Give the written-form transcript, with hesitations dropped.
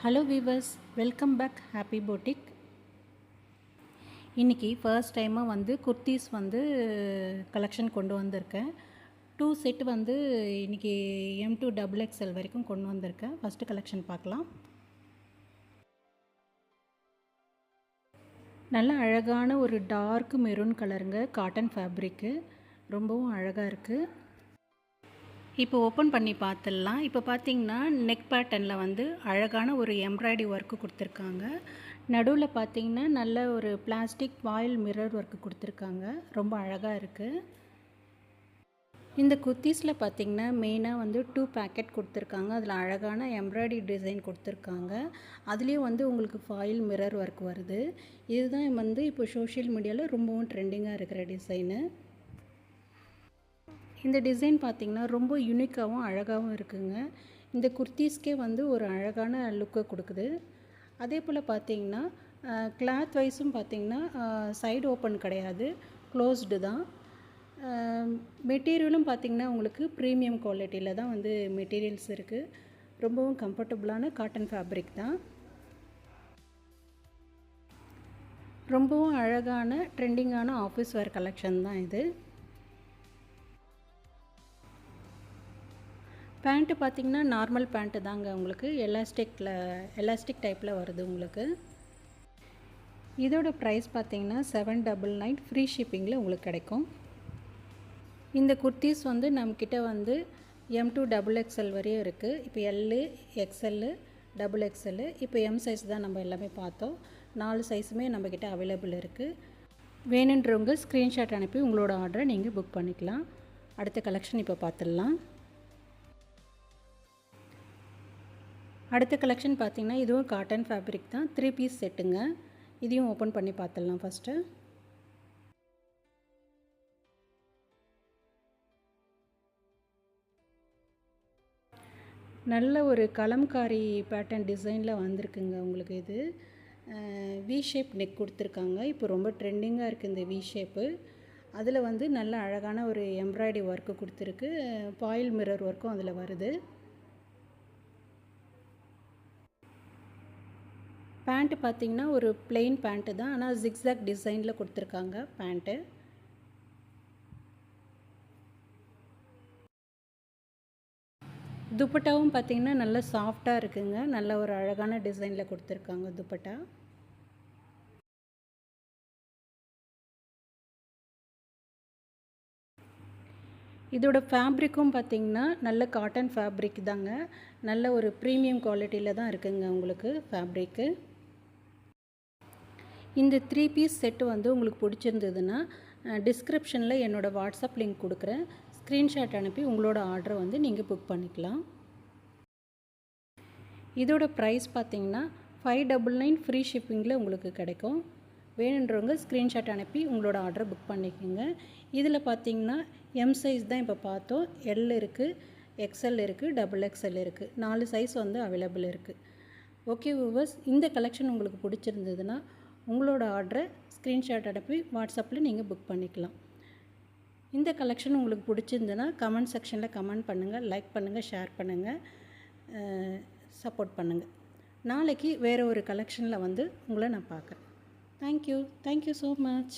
Hello viewers, welcome back happy போட்டிக். இன்றைக்கி first டைமாக குர்த்தீஸ் கலெக்ஷன் கொண்டு வந்திருக்கேன். 2 செட் இன்றைக்கி M2 XXL வரைக்கும் கொண்டு வந்திருக்கேன். ஃபஸ்ட்டு கலெக்ஷன் பார்க்கலாம். நல்ல அழகான ஒரு டார்க் மெரூன் கலருங்க, காட்டன் ஃபேப்ரிக்கு, ரொம்பவும் அழகாக இருக்குது. இப்போ ஓப்பன் பண்ணி பார்த்துடலாம். இப்போ பார்த்தீங்கன்னா நெக் பேட்டர்னில் அழகான ஒரு எம்ப்ராய்டரி ஒர்க்கு கொடுத்துருக்காங்க. நடுவில் பார்த்தீங்கன்னா நல்ல ஒரு பிளாஸ்டிக் ஃபாயில் மிரர் ஒர்க்கு கொடுத்துருக்காங்க. ரொம்ப அழகாக இருக்குது. இந்த குர்த்தீஸில் பார்த்தீங்கன்னா மெயினாக 2 பேக்கெட் கொடுத்துருக்காங்க. அதில் அழகான எம்ப்ராய்டரி டிசைன் கொடுத்துருக்காங்க. அதுலேயும் உங்களுக்கு ஃபாயில் மிரர் ஒர்க் வருது. இதுதான் இப்போ சோஷியல் மீடியாவில் ரொம்பவும் ட்ரெண்டிங்காக இருக்கிற டிசைனு. இந்த டிசைன் பார்த்திங்கன்னா ரொம்ப யூனிக்காகவும் அழகாகவும் இருக்குங்க. இந்த குர்த்தீஸ்க்கே ஒரு அழகான லுக்கை கொடுக்குது. அதே போல் பார்த்திங்கன்னா கிளாத் வைஸும் பார்த்திங்கன்னா சைடு ஓப்பன் கிடையாது, க்ளோஸ்டு தான். மெட்டீரியலும் பார்த்திங்கன்னா உங்களுக்கு ப்ரீமியம் குவாலிட்டியில் தான் மெட்டீரியல்ஸ் இருக்குது. ரொம்பவும் கம்ஃபர்டபுளான காட்டன் ஃபேப்ரிக் தான். ரொம்பவும் அழகான ட்ரெண்டிங்கான ஆஃபீஸ் வேர் கலெக்ஷன் தான் இது. பேண்ட்டு பார்த்திங்கன்னா நார்மல் பேண்ட்டு தாங்க, உங்களுக்கு எலாஸ்டிக் டைப்பில் வருது உங்களுக்கு. இதோட ப்ரைஸ் பார்த்திங்கன்னா 799 ஃப்ரீ ஷிப்பிங்கில் உங்களுக்கு கிடைக்கும். இந்த குர்த்தீஸ் நம்மக்கிட்ட M2 XXL வரையும் இருக்குது. இப்போ L, XL, XXL, இப்போ M சைஸ் தான் நம்ம எல்லாமே பார்த்தோம். 4 சைஸுமே நம்மக்கிட்ட அவைலபிள் இருக்குது. வேணுன்றவங்க ஸ்க்ரீன்ஷாட் அனுப்பி உங்களோட ஆர்டரை நீங்கள் புக் பண்ணிக்கலாம். அடுத்த கலெக்ஷன் இப்போ பார்த்துடலாம். அடுத்த கலெக்ஷன் பார்த்திங்கன்னா இதுவும் காட்டன் ஃபேப்ரிக் தான். 3 பீஸ் செட்டுங்க. இதையும் ஓப்பன் பண்ணி பார்த்துடலாம் ஃபஸ்ட்டு. நல்ல ஒரு கலம்காரி பேட்டர்ன் டிசைனில் வந்திருக்குங்க உங்களுக்கு. இது வி ஷேப் நெக் கொடுத்துருக்காங்க. இப்போ ரொம்ப ட்ரெண்டிங்காக இருக்குது இந்த வி ஷேப்பு. அதில் நல்ல அழகான ஒரு எம்ப்ராய்டரி ஒர்க்கு கொடுத்துருக்கு. ஃபாயில் மிரர் ஒர்க்கும் அதில் வருது. பேண்ட்டு பார்த்திங்கன்னா ஒரு பிளெயின் பேண்ட்டு தான், ஆனால் ஜிக்ஸாக் டிசைனில் கொடுத்துருக்காங்க பேண்ட்டு. துப்பட்டாவும் பார்த்திங்கன்னா நல்ல சாஃப்டாக இருக்குங்க. நல்ல ஒரு அழகான டிசைனில் கொடுத்துருக்காங்க துப்பட்டா. இதோட ஃபேப்ரிக்கும் பார்த்திங்கன்னா நல்ல காட்டன் ஃபேப்ரிக் தாங்க. நல்ல ஒரு ப்ரீமியம் குவாலிட்டியில் தான் இருக்குங்க உங்களுக்கு ஃபேப்ரிக்கு. இந்த 3 பீஸ் செட்டு உங்களுக்கு பிடிச்சிருந்ததுன்னா டிஸ்கிரிப்ஷனில் என்னோடய வாட்ஸ்அப் லிங்க் கொடுக்குறேன். ஸ்க்ரீன்ஷாட் அனுப்பி உங்களோட ஆர்டரை நீங்கள் புக் பண்ணிக்கலாம். இதோட ப்ரைஸ் பார்த்திங்கன்னா 599 ஃப்ரீ ஷிப்பிங்கில் உங்களுக்கு கிடைக்கும். வேணுன்றவங்க ஸ்க்ரீன்ஷாட் அனுப்பி உங்களோட ஆர்டரை புக் பண்ணிக்கோங்க. இதில் பார்த்திங்கன்னா M சைஸ் தான் இப்போ பார்த்தோம். L இருக்குது, XL இருக்குது, XXL இருக்குது. 4 சைஸ் அவைலபிள் இருக்குது. ஓகே வியூவர்ஸ், இந்த கலெக்ஷன் உங்களுக்கு பிடிச்சிருந்ததுன்னா உங்களோட ஆர்டரை ஸ்க்ரீன்ஷாட் அனுப்பி வாட்ஸ்அப்பில் நீங்கள் புக் பண்ணிக்கலாம். இந்த கலெக்ஷன் உங்களுக்கு பிடிச்சிருந்ததுன்னா கமெண்ட் செக்ஷனில் கமெண்ட் பண்ணுங்கள், லைக் பண்ணுங்கள், ஷேர் பண்ணுங்கள், சப்போர்ட் பண்ணுங்கள். நாளைக்கு வேறு ஒரு கலெக்ஷனில் உங்களை நான் பார்க்குறேன். Thank you so much.